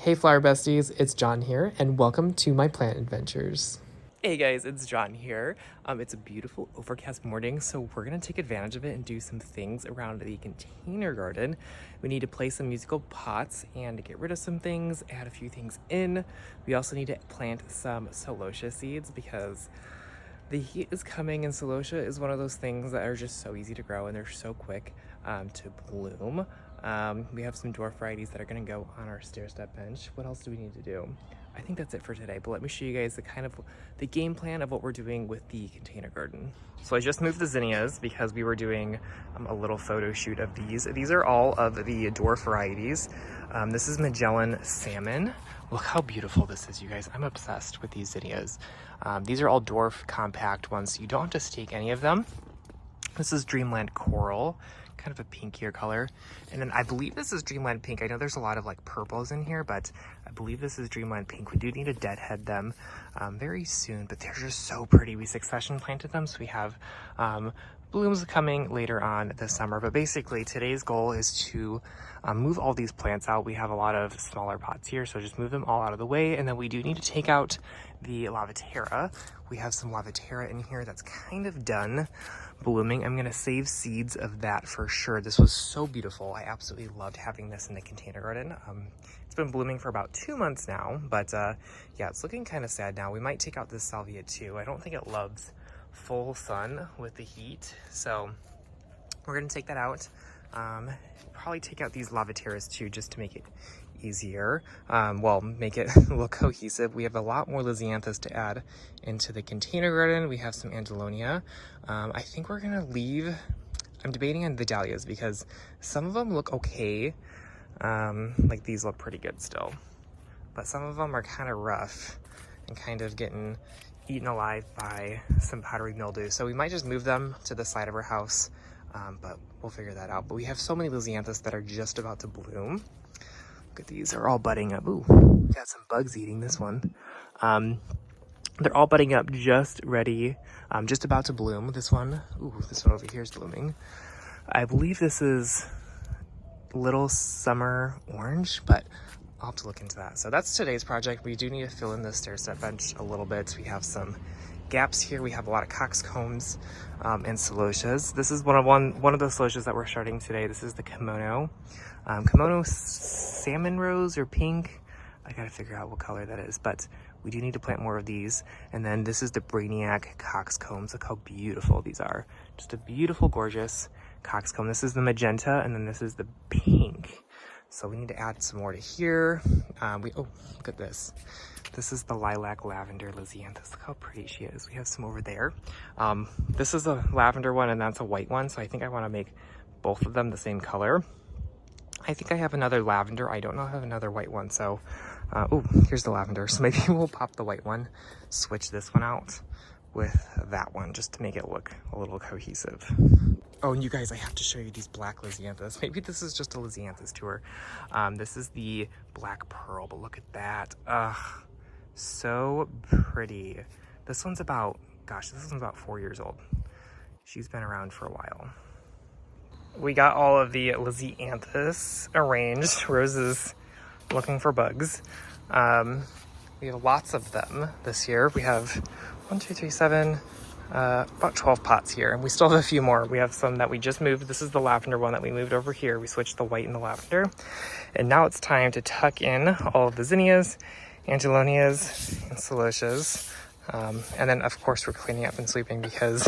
Hey flower besties, it's John here, and welcome to my plant adventures. Hey guys, it's John here. It's a beautiful overcast morning, so we're gonna take advantage of it and do some things around the container garden. We need to place some musical pots and get rid of some things, add a few things in. We also need to plant some celosia seeds because the heat is coming, and celosia is one of those things that are just so easy to grow and they're so quick to bloom. We have some dwarf varieties that are going to go on our stair step bench. What else do we need to do? I think that's it for today, but let me show you guys the game plan of what we're doing with the container garden. So I just moved the zinnias because we were doing a little photo shoot of these. These are all of the dwarf varieties. This is Magellan Salmon. Look how beautiful this is, you guys. I'm obsessed with these zinnias. These are all dwarf compact ones, so you don't have to stake any of them. This is Dreamland Coral, kind of a pinkier color. And then I believe this is Dreamland Pink. I know there's a lot of like purples in here, but I believe this is Dreamland Pink. We do need to deadhead them very soon, but they're just so pretty. We succession planted them, so we have blooms coming later on this summer. But basically today's goal is to move all these plants out. We have a lot of smaller pots here, so just move them all out of the way. And then we do need to take out the Lavaterra. We have some Lavaterra in here that's kind of done blooming. I'm gonna save seeds of that for sure. This was so beautiful. I absolutely loved having this in the container garden. It's been blooming for about 2 months now, but yeah, it's looking kind of sad now. We might take out this salvia too. I don't think it loves full sun with the heat, so we're gonna take that out. Probably take out these Lavaterras too, just to make it easier. Well, make it look cohesive. We have a lot more Lisianthus to add into the container garden. We have some Angelonia. I think we're gonna leave, I'm debating on the dahlias because some of them look okay. Like these look pretty good still, but some of them are kind of rough and kind of getting eaten alive by some powdery mildew. So we might just move them to the side of our house, but we'll figure that out. But we have so many Lisianthus that are just about to bloom. Look at these, they're all budding up. Ooh, got some bugs eating this one. They're all budding up, just ready, just about to bloom. This one, ooh, this one over here is blooming. I believe this is Little Summer Orange, but I'll have to look into that. So that's today's project. We do need to fill in the stair step bench a little bit. We have some gaps here. We have a lot of coxcombs and celosias. This is one of the celosias that we're starting today. This is the kimono. Kimono salmon rose or pink. I gotta figure out what color that is, but we do need to plant more of these. And then this is the Brainiac coxcombs. Look how beautiful these are. Just a beautiful, gorgeous coxcomb. This is the magenta, and then this is the pink. So we need to add some more to here. Oh, look at this. This is the lilac lavender Lisianthus. Look how pretty she is. We have some over there. This is a lavender one, and that's a white one. So I think I want to make both of them the same color. I think I have another lavender. I don't know if I have another white one. So, oh, here's the lavender. So maybe we'll pop the white one, switch this one out with that one, just to make it look a little cohesive. Oh, and you guys, I have to show you these black Lisianthus. Maybe this is just a Lisianthus tour. This is the black pearl, but look at that. Ugh, so pretty. This one's about, gosh, this one's about 4 years old. She's been around for a while. We got all of the Lisianthus arranged. Rose is looking for bugs. We have lots of them this year. We have 1, 2, 3, 7, about 12 pots here, and we still have a few more. We have some that we just moved. This is the lavender one that we moved over here. We switched the white and the lavender, and now it's time to tuck in all of the zinnias, angelonias, and celosias, and then of course we're cleaning up and sweeping because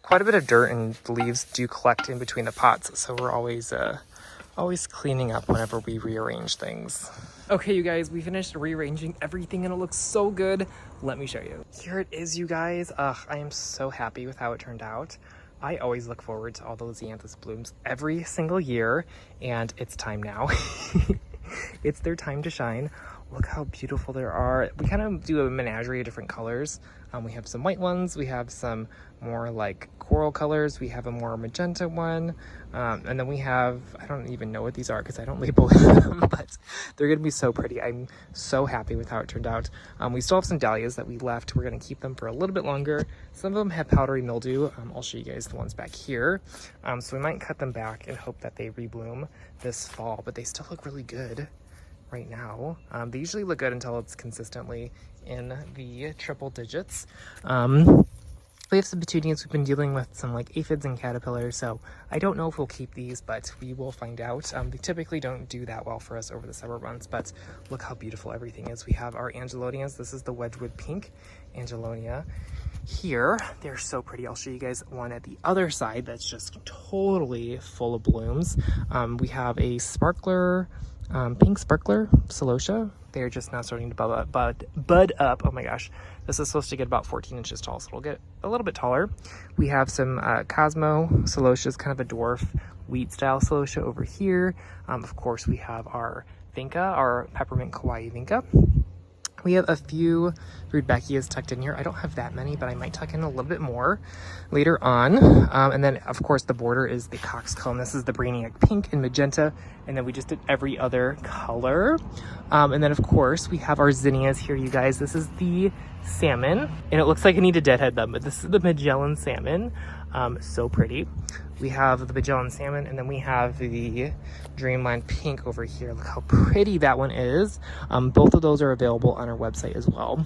quite a bit of dirt and leaves do collect in between the pots, so we're always cleaning up whenever we rearrange things. Okay, you guys, we finished rearranging everything and it looks so good. Let me show you. Here it is, you guys. I am so happy with how it turned out. I always look forward to all the Lisianthus blooms every single year, and it's time now. It's their time to shine. Look how beautiful there are. We kind of do a menagerie of different colors. We have some white ones. We have some more like coral colors. We have a more magenta one. And then we have, I don't even know what these are because I don't label them, but they're going to be so pretty. I'm so happy with how it turned out. We still have some dahlias that we left. We're going to keep them for a little bit longer. Some of them have powdery mildew. I'll show you guys the ones back here. So we might cut them back and hope that they rebloom this fall, but they still look really good right now. They usually look good until it's consistently in the triple digits. We have some petunias. We've been dealing with some like aphids and caterpillars, so I don't know if we'll keep these, but we will find out. They typically don't do that well for us over the summer months, but look how beautiful everything is. We have our angelonias. This is the Wedgwood Pink Angelonia. Here, they're so pretty. I'll show you guys one at the other side that's just totally full of blooms. We have a sparkler, pink sparkler celosia. They're just now starting to bud up. Oh my gosh. This is supposed to get about 14 inches tall, so it'll get a little bit taller. We have some Cosmo celosias, kind of a dwarf wheat style celosia over here. Of course, we have our vinca, our peppermint kawaii vinca. We have a few rudbeckias tucked in here. I don't have that many, but I might tuck in a little bit more later on. And then, of course, the border is the coxcomb. This is the Brainiac pink and magenta. And then we just did every other color. And then, of course, we have our zinnias here, you guys. This is the salmon. And it looks like I need to deadhead them, but this is the Magellan salmon. So pretty. We have the Magellan salmon, and then we have the Dreamland pink over here. Look how pretty that one is. Both of those are available on our website as well.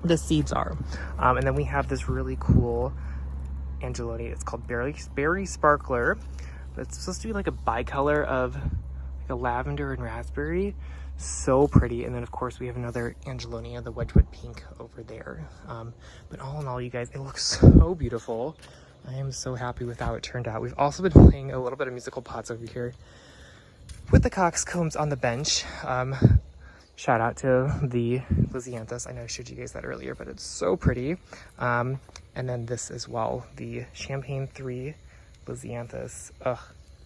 The seeds are. And then we have this really cool Angelonia. It's called Berry Sparkler. But it's supposed to be like a bicolor of like a lavender and raspberry. So pretty. And then of course we have another Angelonia, the Wedgwood Pink over there. But all in all, you guys, it looks so beautiful. I am so happy with how it turned out. We've also been playing a little bit of musical pots over here with the coxcombs on the bench. Shout out to the Lisianthus. I know I showed you guys that earlier, but it's so pretty. And then this as well, the Champagne 3 Lisianthus. Ugh,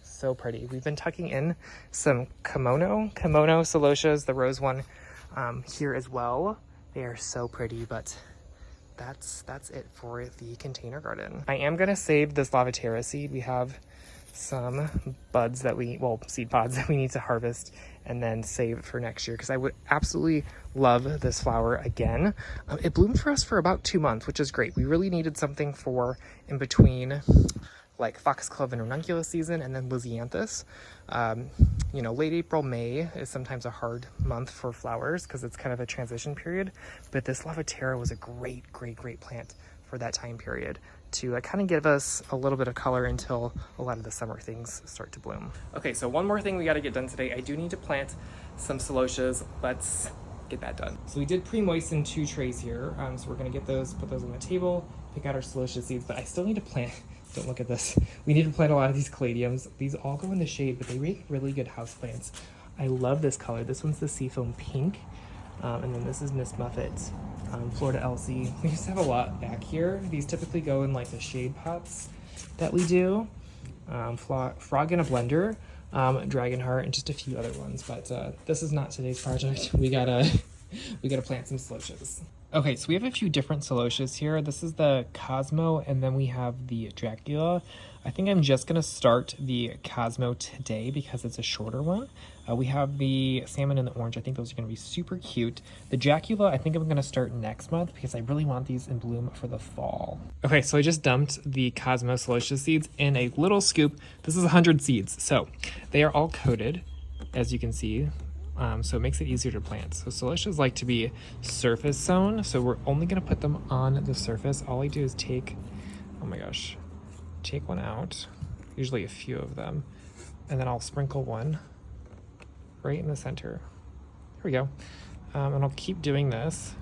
so pretty. We've been tucking in some kimono celosias, the rose one, here as well. They are so pretty, but that's it for the container garden. I am gonna save this Lavaterra seed. We have some buds that seed pods that we need to harvest and then save for next year, because I would absolutely love this flower again. It bloomed for us for about 2 months, which is great. We really needed something for in between like foxglove and ranunculus season, and then Lisianthus. You know, late April, May is sometimes a hard month for flowers because it's kind of a transition period, but this Lavaterra was a great plant for that time period to kind of give us a little bit of color until a lot of the summer things start to bloom. Okay, so one more thing we got to get done today. I do need to plant some celosias. Let's get that done. So we did pre-moisten 2 trays here, so we're going to get those, put those on the table, pick out our celosia seeds, but I still need to plant. Don't look at this. We need to plant a lot of these caladiums. These all go in the shade, but they make really good houseplants. I love this color. This one's the Seafoam Pink. And then this is Miss Muffet, Florida Elsie. We just have a lot back here. These typically go in like the shade pots that we do. Frog in a Blender, Dragonheart, and just a few other ones. But this is not today's project. We gotta plant some celosias. Okay, so we have a few different celosias here. This is the Cosmo, and then we have the Dracula. I think I'm just gonna start the Cosmo today because it's a shorter one. We have the salmon and the orange. I think those are gonna be super cute. The Dracula, I think I'm gonna start next month because I really want these in bloom for the fall. Okay, so I just dumped the Cosmo celosia seeds in a little scoop. This is 100 seeds, so they are all coated, as you can see. So it makes it easier to plant. So celosias like to be surface sown, so we're only gonna put them on the surface. All I do is take one out, usually a few of them, and then I'll sprinkle one right in the center. Here we go. And I'll keep doing this,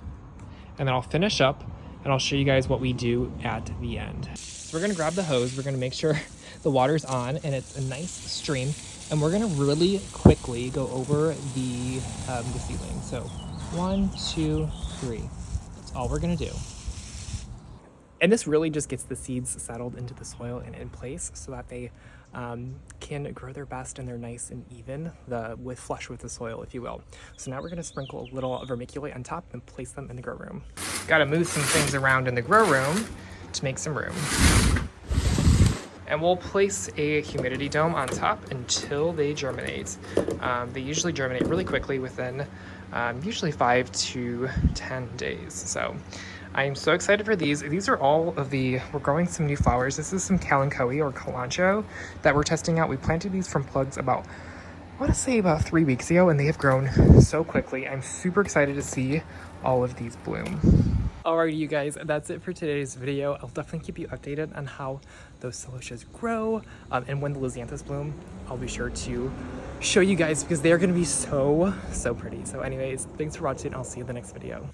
and then I'll finish up, and I'll show you guys what we do at the end. So we're gonna grab the hose, we're gonna make sure the water's on and it's a nice stream, and we're gonna really quickly go over the seedling. So 1, 2, 3. That's all we're gonna do. And this really just gets the seeds settled into the soil and in place so that they can grow their best and they're nice and even, flush with the soil, if you will. So now we're gonna sprinkle a little vermiculite on top and place them in the grow room. Gotta move some things around in the grow room to make some room. And we'll place a humidity dome on top until they germinate. They usually germinate really quickly within usually 5 to 10 days. So I am so excited for these. These are all of we're growing some new flowers. This is some kalanchoe or kalanchoe that we're testing out. We planted these from plugs about I want to say about 3 weeks ago, and they have grown so quickly. I'm super excited to see all of these bloom. Alrighty, you guys, that's it for today's video. I'll definitely keep you updated on how those celosias grow, and when the Lisianthus bloom. I'll be sure to show you guys because they're going to be so pretty. So anyways, thanks for watching. I'll see you in the next video.